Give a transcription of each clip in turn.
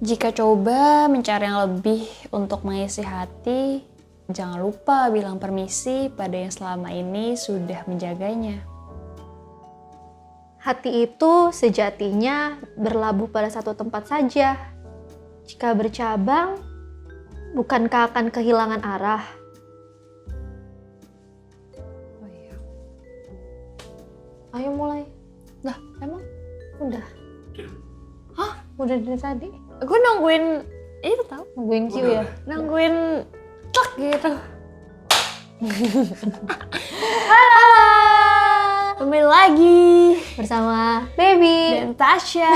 Jika coba mencari yang lebih untuk mengisi hati, jangan lupa bilang permisi pada yang selama ini sudah menjaganya. Hati itu sejatinya berlabuh pada satu tempat saja. Jika bercabang, bukankah akan kehilangan arah? Oh iya. Ayo mulai. Lah, emang? Udah. Hah? Udah dari tadi. Gue nungguin itu tau? Nungguin cue ya? Nungguin tek gitu. Halo! Kembali lagi Bersama Baby dan Tasya.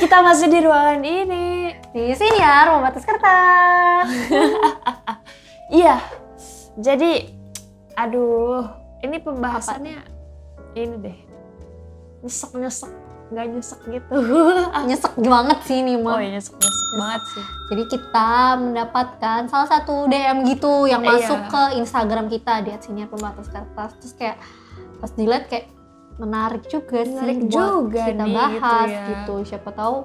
Kita masih di ruangan ini. di Siniar Membatas Kertas. Iya. Jadi, aduh, ini pembahasannya ini deh. Nyesek-nyesek, nggak nyesek gitu. Nyesek banget sih ini Oh mah. iya, nyesek-nyesek banget sih. Jadi kita mendapatkan salah satu DM gitu yang masuk ke Instagram kita di @siniar Membatas Kertas. Terus kayak pas dilihat kayak menarik juga Menarik sih buat juga kita nih, bahas gitu ya. gitu. Siapa tahu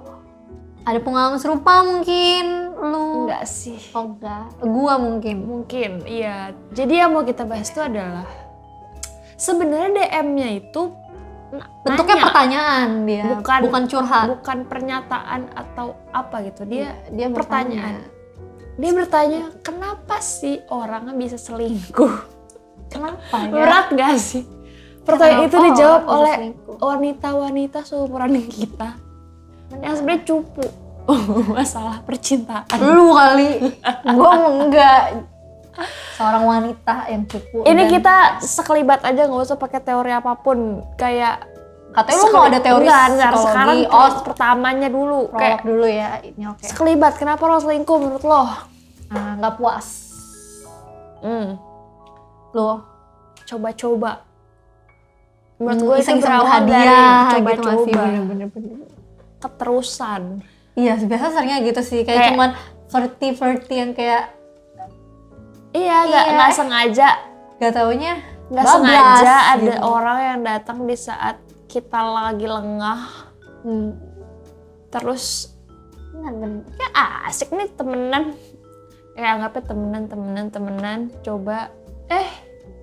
ada pengalaman serupa mungkin lu. Enggak sih. Oh enggak, gua mungkin. Mungkin, iya. Jadi yang mau kita bahas itu adalah sebenarnya DM-nya itu Bentuknya nanya, pertanyaan dia, bukan curhat. bukan pernyataan atau apa gitu. Dia Dia pertanyaan. Dia bertanya, kenapa sih orang bisa selingkuh? Kenapa ya? Berat gak sih? Pertanyaan Kenapa itu dijawab orang bisa oleh selingkuh? wanita-wanita seumuran kita yang sebenarnya cupu masalah percintaan. Lu kali, gua enggak. Seorang wanita yang cupu. Ini dan kita sekelibat aja, nggak usah pakai teori apapun. Kayak katanya lu mau ada teori enggak, psikologi. sekarang Oh, pertamanya dulu. prolog Kayak dulu ya. Ini oke. sekelibat, kenapa lo selingkuh menurut lo? Nah, nggak puas. Lu Coba-coba. Menurut gue itu iseng-iseng berawal dari berhadiah gitu masih coba-coba. bener-bener. Keterusan. Iya, biasa seringnya gitu sih. Kayak Kayak- cuman flirty yang kayak Iya, Iya. nggak sengaja. gak taunya Nggak bablas, sengaja ada gitu. orang yang datang di saat kita lagi lengah. Terus ya asik nih temenan. Ya anggapnya temenan. Coba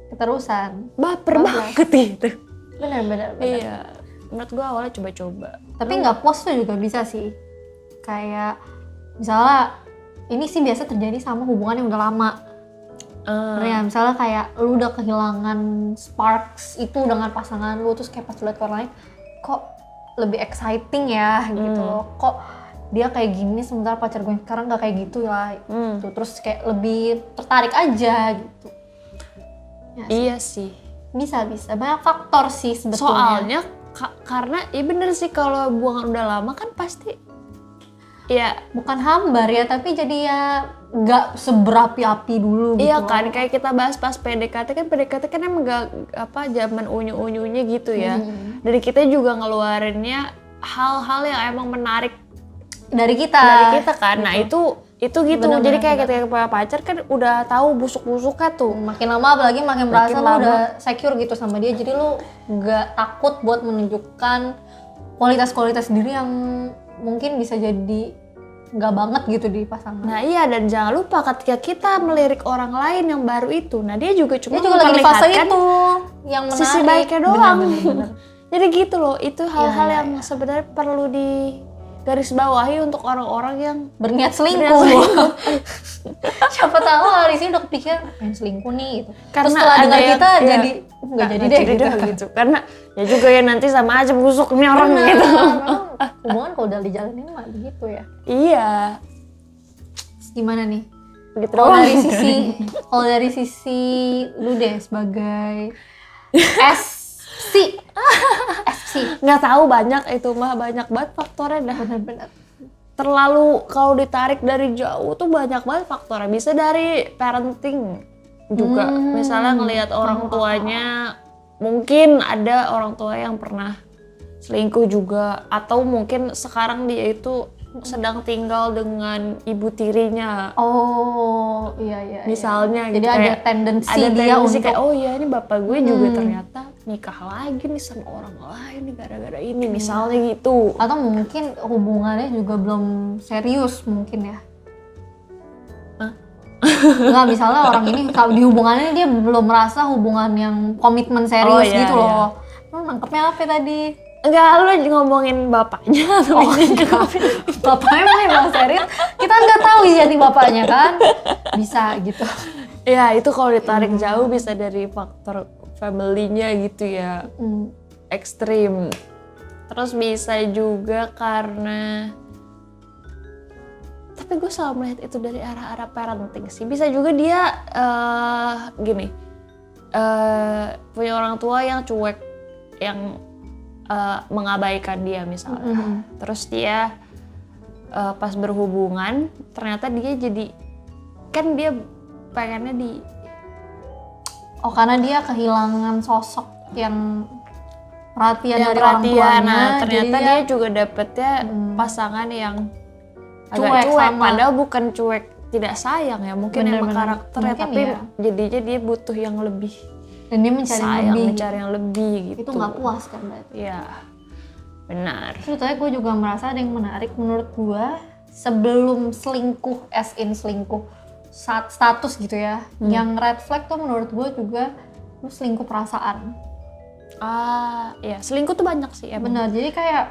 keterusan. baper Bablas. banget itu. Bener. Iya. Menurut gue awalnya coba-coba. Tapi nggak puas tuh juga bisa sih. Kayak misalnya ini sih biasa terjadi sama hubungan yang udah lama. Ya, misalnya kayak lu udah kehilangan sparks itu dengan pasangan lu, terus kayak pas lu liat ke orang lain, kok lebih exciting ya gitu loh. Kok dia kayak gini sementara pacar gue sekarang nggak kayak gitu lah. Gitu. Terus kayak lebih tertarik aja gitu. Ya, Iya sih. bisa banyak faktor sih sebetulnya. Soalnya karena ya bener sih kalau hubungan udah lama kan pasti ya bukan hambar ya, tapi jadi ya nggak seberapi-api dulu gitu. iya loh. kan, kayak kita bahas pas PDKT kan emang gak zaman unyu-unyunya gitu ya. Dari kita juga ngeluarinnya hal-hal yang emang menarik dari kita kan. Nah itu gitu. Bener, Jadi kayak bener. ketika punya pacar kan udah tahu busuk-busuknya tuh. makin lama apalagi makin merasa lu lama. udah secure gitu sama dia, jadi lu nggak takut buat menunjukkan kualitas-kualitas diri yang mungkin bisa jadi nggak banget gitu di pasangan. Nah iya, dan jangan lupa ketika kita melirik orang lain yang baru itu, nah dia juga cuma Dia juga lagi di fase memperlihatkan itu yang menarik. sisi baiknya doang. Bener. Jadi gitu loh, itu hal-hal Iya, yang sebenarnya perlu di garis bawahi untuk orang-orang yang Berniat selingkuh. Berniat selingkuh. Siapa tahu hari ini udah kepikiran pengen selingkuh nih gitu. Terus Karena setelah ada dengar yang- kita iya. jadi nggak jadi deh gitu. Karena ya juga ya nanti sama aja busuk nih orang Bener, gitu. memang hubungan kalau udah dijalanin mah begitu ya. Iya. Gimana nih? Begitu Kalau doang. dari sisi lu deh sebagai SC. Nggak tahu, banyak itu mah, banyak banget faktornya dah. Bener-bener. Terlalu kalau ditarik dari jauh tuh banyak banget faktornya. Bisa dari parenting juga. Misalnya ngelihat orang tuanya, mungkin ada orang tua yang pernah selingkuh juga, atau mungkin sekarang dia itu sedang tinggal dengan ibu tirinya. Oh iya. Misalnya Jadi gitu, ada kayak tendensi ada dia tendensi untuk kayak oh iya ini bapak gue juga ternyata nikah lagi nih sama orang lain nih gara-gara ini misalnya gitu. Atau mungkin hubungannya juga belum serius mungkin ya. Nggak, misalnya orang ini kalau di hubungannya dia belum merasa hubungan yang komitmen serius gitu loh. Lu nangkepnya apa tadi? Enggak, lu ngomongin bapaknya atau bapaknya memang serius, kita nggak tahu jadi bapaknya kan, bisa gitu. Ya itu kalau ditarik jauh bisa dari faktor family-nya gitu ya, ekstrim. Terus bisa juga karena, tapi gue selalu melihat itu dari arah-arah parenting sih. Bisa juga dia punya orang tua yang cuek, yang mengabaikan dia misalnya. Terus dia pas berhubungan ternyata dia jadi, kan dia pengennya karena dia kehilangan sosok yang perhatian dari orang tuanya. Nah ternyata dia juga dapetnya pasangan yang agak cuek sama. Padahal bukan cuek tidak sayang ya, mungkin emang karakternya, mungkin tapi ya. jadinya dia butuh yang lebih dan dia mencari sayang, yang lebih, mencari yang lebih gitu. itu nggak puas kan berarti. Iya benar. Sebetulnya gue juga merasa ada yang menarik menurut gue, sebelum selingkuh, as in selingkuh status gitu ya, yang red flag tuh menurut gue juga lu selingkuh perasaan. Iya selingkuh tuh banyak sih emang. Benar, jadi kayak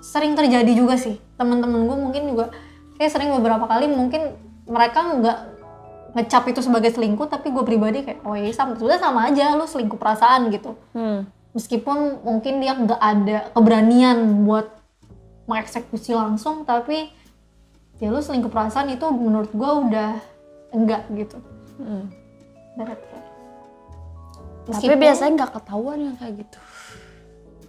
sering terjadi juga sih, temen-temen gue mungkin juga kayak sering beberapa kali, mungkin mereka nggak ngecap itu sebagai selingkuh, tapi gue pribadi kayak oh iya sama aja lu selingkuh perasaan gitu. Meskipun mungkin dia nggak ada keberanian buat mengeksekusi langsung, tapi ya lu selingkuh perasaan itu menurut gue udah enggak gitu. Tapi biasanya nggak ketahuan yang kayak gitu.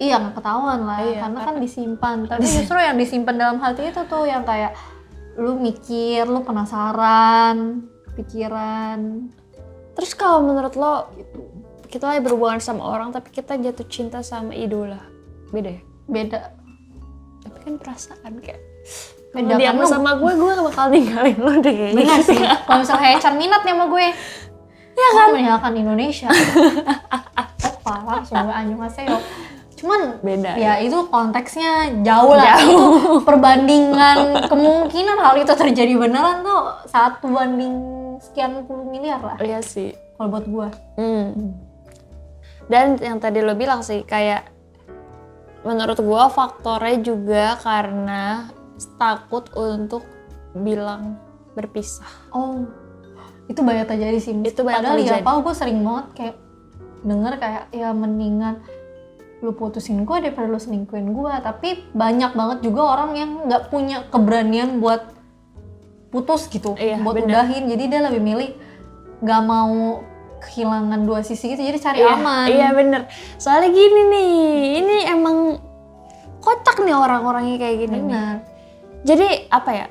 Iya nggak ketahuan lah, karena kan disimpan. Tapi justru yang disimpan dalam hati itu tuh yang kayak lu mikir, lu penasaran, pikiran. Terus kalau menurut lo gitu, kita lagi berhubungan sama orang tapi kita jatuh cinta sama idola, beda ya? Beda. Tapi kan perasaan kayak Beda dia kan sama gue bakal ninggalin lo deh kayaknya. Benar sih. Kalau misalnya Hecan minat nih sama gue, ya kan meninggalkan Indonesia. Apa langsung gue annyeonghaseyo. Cuman beda ya itu konteksnya jauh lah. Itu perbandingan kemungkinan hal itu terjadi beneran tuh 1 banding sekian puluh miliar lah. Iya sih kalau buat gue. Dan yang tadi lo bilang sih kayak menurut gue faktornya juga karena takut untuk bilang berpisah. Oh itu banyak terjadi sih. Itu banyak padahal terjadi. Ya apa gue sering banget kayak denger kayak ya mendingan lu putusin gue daripada lu selingkuhin gue. Tapi banyak banget juga orang yang nggak punya keberanian buat putus gitu, buat udahin. Jadi dia lebih milih nggak mau kehilangan dua sisi gitu, jadi cari aman. Iya bener. Soalnya gini nih, ini emang kocak nih orang-orangnya kayak gini. Benar. Jadi apa ya?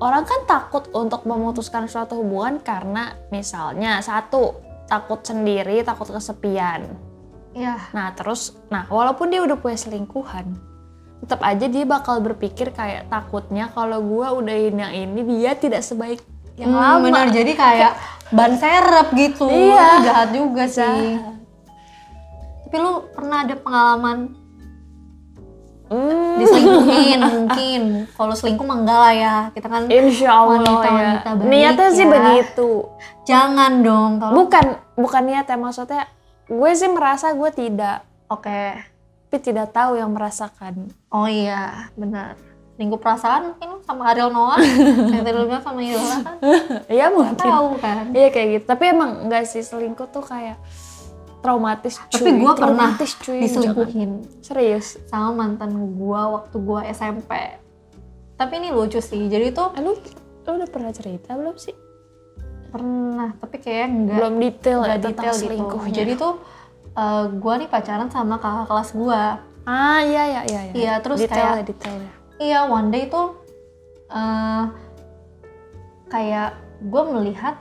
Orang kan takut untuk memutuskan suatu hubungan karena misalnya satu, takut sendiri, takut kesepian. Iya. Nah walaupun dia udah punya selingkuhan, tetap aja dia bakal berpikir kayak takutnya kalau gue udahin yang ini dia tidak sebaik yang lama. Benar, jadi kayak ban serep gitu. Iya. Itu jahat juga sih. Tapi lu pernah ada pengalaman diselingkuhin mungkin? Kalau selingkuh mah enggak lah ya, kita kan Insya Allah wanita-wanita baik. Niatnya sih begitu. Jangan dong, tolong. Bukan niatnya, maksudnya gue sih merasa gue tidak. Oke. Tapi tidak tahu yang merasakan. Oh iya, benar. Selingkuh perasaan mungkin sama Ariel Noah, yang tadi lu bilang sama Idola kan? Iya mungkin. Tahu kan? Iya kayak gitu. Tapi emang enggak sih, selingkuh tuh kayak traumatis cuy. Tapi gue pernah cuy, diselingkuhin. Jangan. Serius? Sama mantan gue waktu gue SMP. Tapi ini lucu sih, jadi tuh Lu udah pernah cerita belum sih? pernah, tapi kayaknya enggak. Belum detail ya Enggak tentang detail selingkuhnya. gitu. Jadi tuh gue nih pacaran sama kakak kelas gue. Iya. Iya, terus detailnya. Iya, one day tuh kayak gue melihat,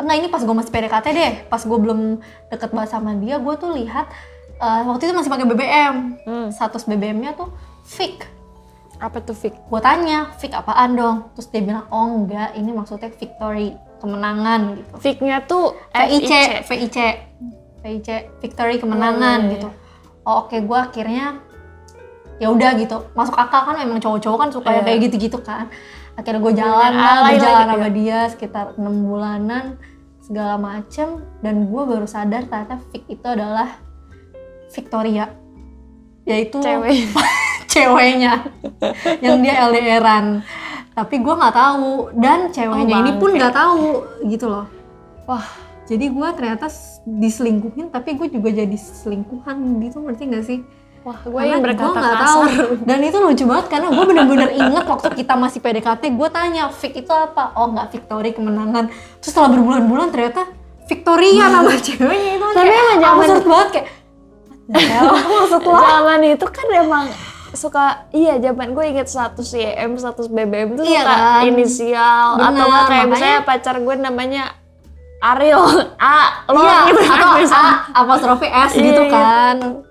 enggak, ini pas gue masih PDKT deh, pas gue belum deket banget sama dia, gue tuh lihat waktu itu masih pakai BBM, status BBM-nya tuh fake. Apa tuh fake? Gue tanya, fake apaan dong? Terus dia bilang, oh enggak, ini maksudnya victory, kemenangan gitu. Fake-nya tuh VIC. victory, kemenangan gitu. Oh oke, gue akhirnya ya udah gitu, masuk akal kan, memang cowok-cowok kan suka kayak gitu-gitu kan. Akhirnya gue berjalan sama dia sekitar 6 bulanan segala macem, dan gue baru sadar ternyata Vic itu adalah Victoria, yaitu ceweknya yang dia LDR-an. Tapi gue nggak tahu, dan ceweknya ini pun nggak tahu gitu loh. Wah, jadi gue ternyata diselingkuhin, tapi gue juga jadi selingkuhan gitu, ngerti nggak sih? Wah, gue yang berkata kasar. Tahu. Dan itu lucu banget karena gue bener-bener inget waktu kita masih PDKT, gue tanya, Vic itu apa? Oh nggak, Victory, kemenangan. Terus setelah berbulan-bulan ternyata Victoria nama ceweknya itu. Tapi emang absurd banget kayak, zaman itu kan emang suka, zaman gue inget status YM, status BBM tuh suka kan? Inisial. Bener, atau nggak kayak misalnya pacar gue namanya Ariel, A, lo gitu atau A, apostrofi S gitu kan.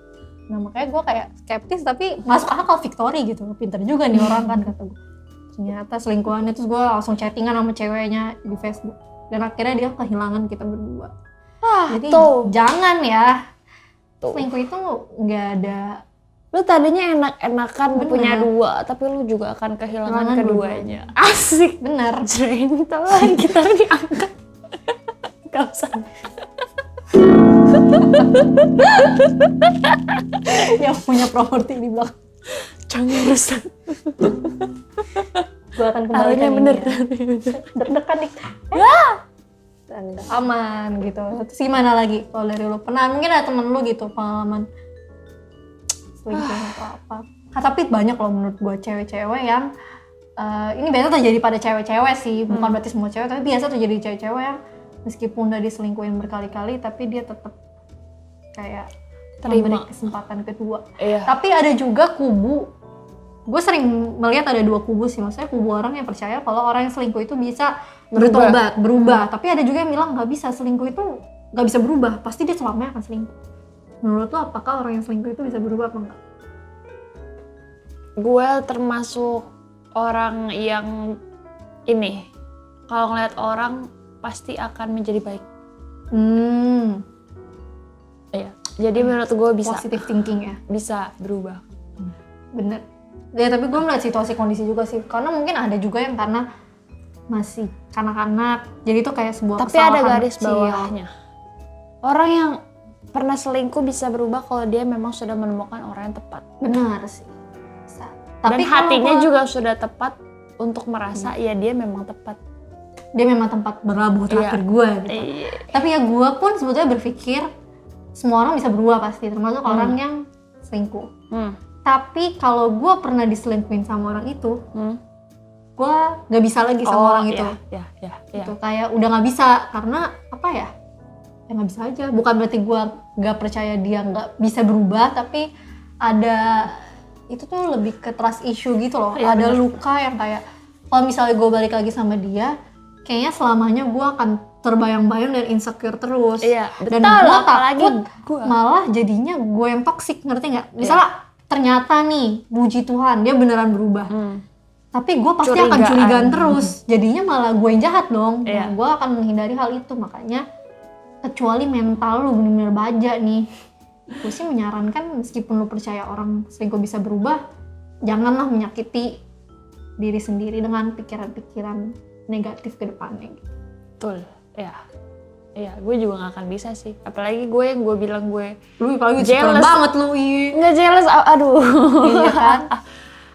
Nah makanya gue kayak skeptis, tapi masuk akal Victory gitu, pinter juga nih orang kan kata gue. Ternyata selingkuhannya, terus gue langsung chattingan sama ceweknya di Facebook, dan akhirnya dia kehilangan kita berdua. Jadi jangan ya, selingkuh itu nggak ada. Lu tadinya enak-enakan punya dua, tapi lu juga akan kehilangan keduanya. Asik, bener. Cerita kita diangkat. Gak usah. Yang punya properti di belakang. Jangan rusak. Gue akan kembalikan ini bener. Deg-degan nih. Aman gitu. Terus gimana lagi kalau dari lu? Pernah mungkin ada temen lu gitu pengalaman selingkuh atau apa? Tapi banyak loh menurut gue cewek-cewek yang ini biasa terjadi pada cewek-cewek sih, bukan berarti semua cewek, tapi biasa terjadi cewek-cewek yang meskipun udah diselingkuhin berkali-kali, tapi dia tetap kayak memberi kesempatan kedua. Tapi ada juga kubu, gue sering melihat ada dua kubu sih, maksudnya kubu orang yang percaya kalau orang yang selingkuh itu bisa berubah. Tapi ada juga yang bilang nggak bisa, selingkuh itu nggak bisa berubah, pasti dia selamanya akan selingkuh. Menurut lo apakah orang yang selingkuh itu bisa berubah apa enggak? Gue termasuk orang yang ini, kalau ngeliat orang pasti akan menjadi baik. Jadi menurut gue bisa. Positive thinking ya? Bisa berubah. Bener. Ya tapi gue melihat situasi kondisi juga sih. Karena mungkin ada juga yang karena masih kanak-kanak. Jadi itu kayak sebuah tapi ada garis bawahnya. Orang yang pernah selingkuh bisa berubah kalau dia memang sudah menemukan orang yang tepat. Benar sih. Bisa. Tapi hatinya juga sudah tepat untuk merasa ya dia memang tepat. Dia memang tempat berlabuh terakhir gue gitu. Tapi ya gue pun sebetulnya berpikir semua orang bisa berubah pasti, termasuk orang yang selingkuh. Tapi kalau gue pernah diselingkuhin sama orang itu, gue nggak bisa lagi sama orang itu. Gitu, kayak udah nggak bisa, karena apa ya? Ya nggak bisa aja. Bukan berarti gue nggak percaya dia nggak bisa berubah, tapi ada itu tuh lebih ke trust issue gitu loh. Ada luka yang kayak kalau misalnya gue balik lagi sama dia, kayaknya selamanya gue akan terbayang-bayang dan insecure terus. Dan gue takut malah jadinya gue yang toxic, ngerti nggak? Misalnya ternyata nih, puji Tuhan dia beneran berubah, tapi gue pasti akan curigaan terus, jadinya malah gue yang jahat dong. Nah, gue akan menghindari hal itu. Makanya kecuali mental lu bener-bener baja nih, gue sih menyarankan meskipun lu percaya orang selingkuh bisa berubah, janganlah menyakiti diri sendiri dengan pikiran-pikiran negatif ke depannya gitu. Betul, gue juga gak akan bisa sih. Apalagi gue yang gue bilang gue jealous banget lu, nggak jealous, aduh. Iya kan?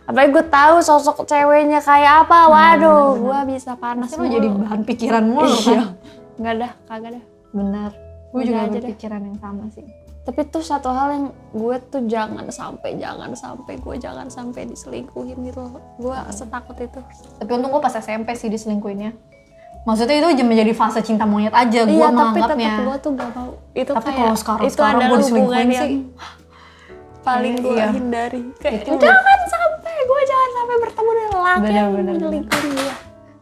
Apalagi gue tahu sosok ceweknya kayak apa, waduh, gue bisa panas. Lu jadi bahan pikiran mulu kan? Nggak dah, kagak dah. Bener, gue juga berpikiran yang sama sih. Tapi tuh satu hal yang gue tuh jangan sampai diselingkuhin gitu loh. Gue setakut itu. Tapi untung gue pas SMP sih diselingkuhinnya. Maksudnya itu menjadi fase cinta monyet aja, gue menganggapnya. Tapi tetap gue tuh gak mau. Itu tapi kalau sekarang gue diselingkuhin sih paling gue hindari. Jangan sampai bertemu dengan laki yang menyelingkuhin dia.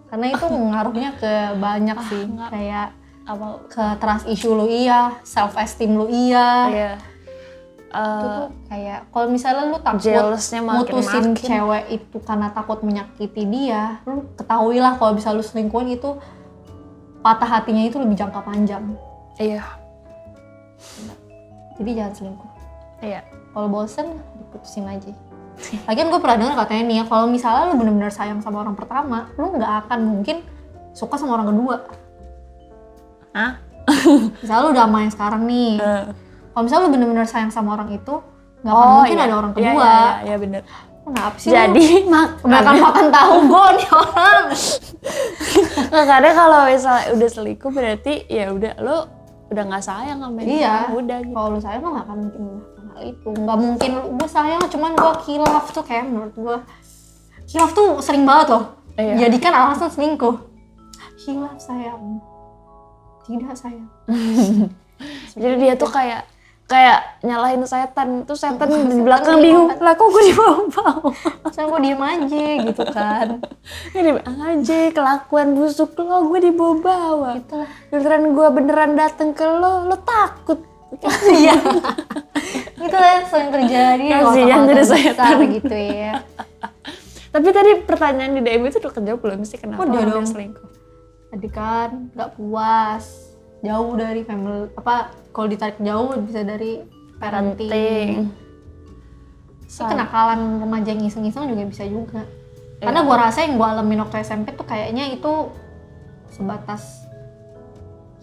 Karena itu ngaruhnya ke banyak sih, kayak ke trust issue lu self esteem lu itu tuh kayak kalau misalnya lu takut mutusin cewek itu karena takut menyakiti dia, lu ketahuilah kalau bisa lu selingkuhin itu patah hatinya itu lebih jangka panjang. Jadi jangan selingkuh. Iya. Kalau bosen, diputusin aja. Lagian gue pernah dengar katanya nih ya, kalau misalnya lu benar-benar sayang sama orang pertama, lu nggak akan mungkin suka sama orang kedua. Hah? Misalnya lu udah sama yang sekarang nih. Kalau misalnya lu benar-benar sayang sama orang itu, nggak akan mungkin ada orang kedua. Iya bener. Kenapa sih? Jadi makan tahu gue nih orang. Nah, kadang kalau misalnya udah selingkuh berarti ya udah lo udah nggak sayang sama dia. Iya. Udah gitu. Kalau lu sayang lo nggak akan mungkin melakukan hal itu. Nggak mungkin gue sayang, cuman gue khilaf tuh kayak menurut gue. Khilaf tuh sering banget loh. Iya. Jadikan alasan selingkuh. Khilaf sayang. Tidak sayang. Jadi dia tuh kayak nyalahin setan, tuh setan di belakang bingung, lah kok gue dibawa-bawa. Saya gue diem aja gitu kan. Ini aja kelakuan busuk lo, gue dibawa-bawa. Gitu lah. Beneran dateng ke lo takut. Iya. Itu lah yang sering terjadi. Kasihan jadi setan gitu ya. Tapi tadi pertanyaan di DM itu udah kejawab belum sih kenapa Udah orang dong. selingkuh? Tadi kan nggak puas, jauh dari family, kalau ditarik jauh bisa dari parenting. Ini kenakalan remaja yang iseng-iseng juga bisa juga. Karena gue rasa yang gue alamin waktu SMP tuh kayaknya itu sebatas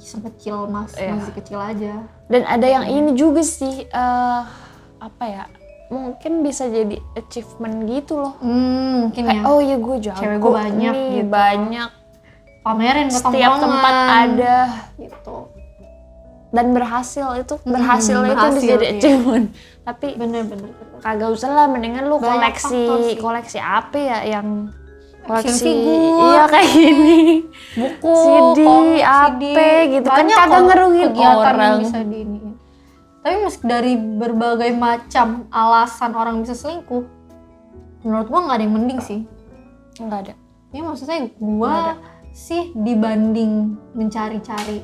iseng kecil, masih kecil aja. Dan ada yang ini juga sih, apa ya, mungkin bisa jadi achievement gitu loh. Mungkin ya. Oh iya gue jago, cewek gue banyak nih, gitu. banyak. Pamerin ke setiap tempat ada gitu. Dan berhasil itu bisa jadi iya. achievement. Tapi Bener. kagak usah lah, mendingan lu Banyak koleksi apa ya yang koleksi figur. Iya kayak gini. Buku, CD, komik, apa gitu kan banyak kagak kok ngerugiin kegiatan orang. yang bisa diiniin. Tapi meski dari berbagai macam alasan orang bisa selingkuh, menurut gua nggak ada yang mending sih. Enggak ada. Ya maksudnya gua sih dibanding mencari-cari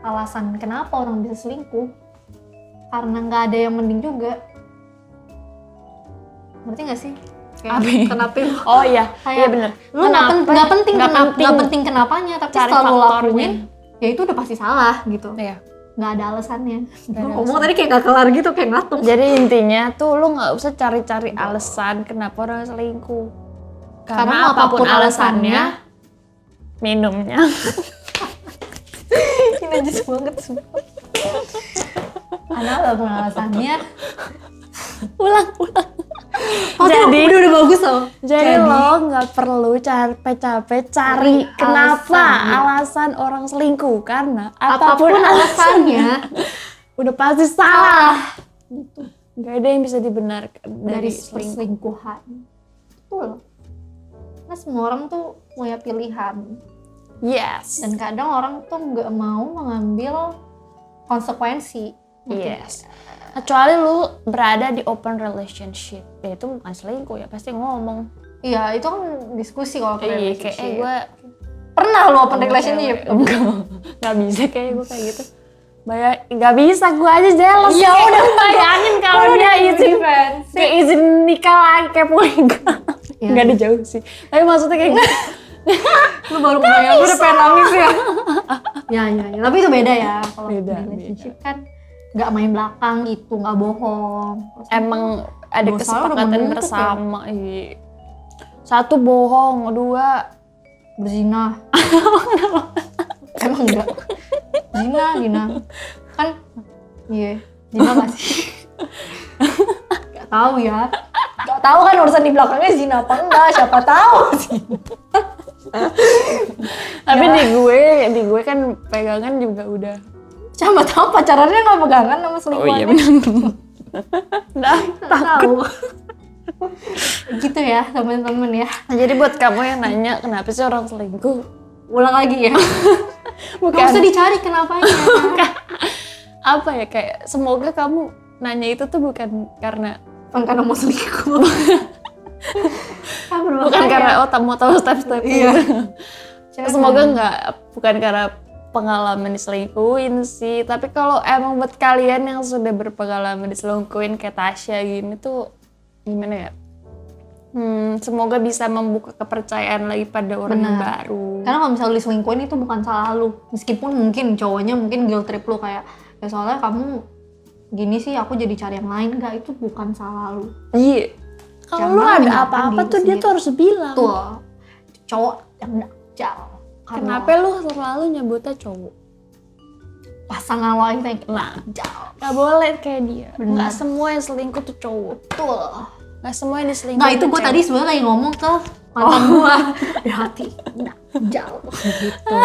alasan kenapa orang bisa selingkuh, karena nggak ada yang mending juga. Ngerti nggak sih? Kenapa? Oh iya, iya bener. Lu nggak penting kenapanya, tapi cari setelah lu faktornya. lakuin, ya itu udah pasti salah gitu. Iya. Nggak ada alasannya. Nggak ada Ngomong tadi kayak gak kelar gitu, kayak ngatung. Jadi intinya tuh lu nggak usah cari-cari alasan kenapa orang selingkuh. Karena apapun alasannya, minumnya. Ini najis banget semua. Karena apapun alasannya. ulang. Jadi udah bagus loh. Jadi lo nggak perlu capek-capek cari kenapa alasan orang selingkuh, karena apapun alasannya udah pasti salah. Gitu. Gak ada yang bisa dibenarkan Dari selingkuh. perselingkuhan. Betul. Karena semua orang tuh punya pilihan. Yes. Dan kadang orang tuh nggak mau mengambil konsekuensi. Yes. Kecuali lu berada di open relationship, ya itu bukan selingkuh ya, pasti ngomong. Iya, itu kan diskusi kalau open relationship. Kayak gue pernah lo open relationship? Nggak bisa kayak gue kayak gitu. Nggak bisa, gue aja jealous. Ya udah bayangin kalau dia izin nikah lagi kayak poligami. Nggak ada jauh sih. Tapi maksudnya kayak gitu. Lu baru bayang, gue udah pengen nangis ya. Ya. Tapi itu beda ya. Kalau relationship kan nggak main belakang gitu, nggak bohong. Emang ada kesepakatan bersama. Ya. Satu bohong, dua berzina. Emang enggak? Zina. Kan, iya. Zina nggak sih? Nggak tahu ya. Nggak tahu kan urusan di belakangnya zina apa enggak? Siapa tahu sih. Tapi di gue kan pegangan juga udah. Siapa tahu pacarannya nggak pegangan sama selingkuhannya. Oh iya benar. Nah, tahu. Gitu ya teman-teman ya. Nah, jadi buat kamu yang nanya kenapa sih orang selingkuh, ulang lagi ya. Bukan. Gak usah dicari kenapanya. Apa ya, kayak semoga kamu nanya itu tuh bukan karena mau selingkuh. Bukan karena mau tahu step-step. Iya. Semoga bukan karena pengalaman diselingkuhin sih, tapi kalau emang buat kalian yang sudah berpengalaman diselingkuhin kayak Tasya gini tuh gimana ya? Semoga bisa membuka kepercayaan lagi pada orang yang baru. Karena kalau misalnya diselingkuhin itu bukan salah lu, meskipun mungkin cowoknya mungkin guilt trip lu kayak ya soalnya kamu gini sih aku jadi cari yang lain, enggak, itu bukan salah lu. Iya. Kalau lu ada apa-apa tuh dia tuh harus bilang. Tuh, cowok yang nakal. Kenapa lu selalu nyebutnya cowok? Pasangan lo yang nakal. Gak boleh kayak dia. Bener. Gak semua yang selingkuh tuh cowok. Betul. Gak semua yang diselingkuh. Nah itu gue tadi sebenarnya lagi ngomong ke mantan gue. Hati nakal gitu.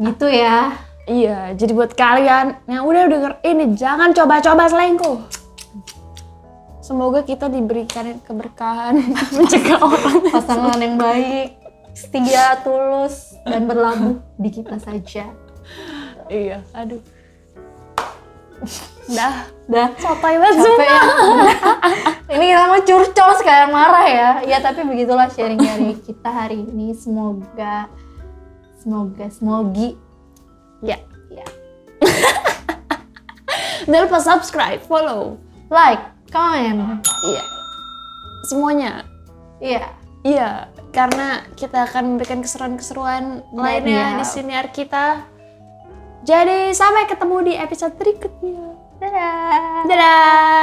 Gitu ya. Iya, jadi buat kalian yang udah denger ini jangan coba-coba selingkuh. Semoga kita diberikan keberkahan mencegah orang Pasangan yang baik, setia, tulus, dan berlabuh di kita saja. Iya, aduh. Dah, Sotoy banget capek ya. Ini kita mau curcol sekalian marah ya. Ya tapi begitulah sharing dari kita hari ini. Semogi. ya. Ya. Jangan lupa subscribe, follow, Like, comment. iya, semuanya. Iya. Iya, karena kita akan memberikan keseruan-keseruan lainnya di siniar kita. Jadi sampai ketemu di episode berikutnya. Dadah. Dadah.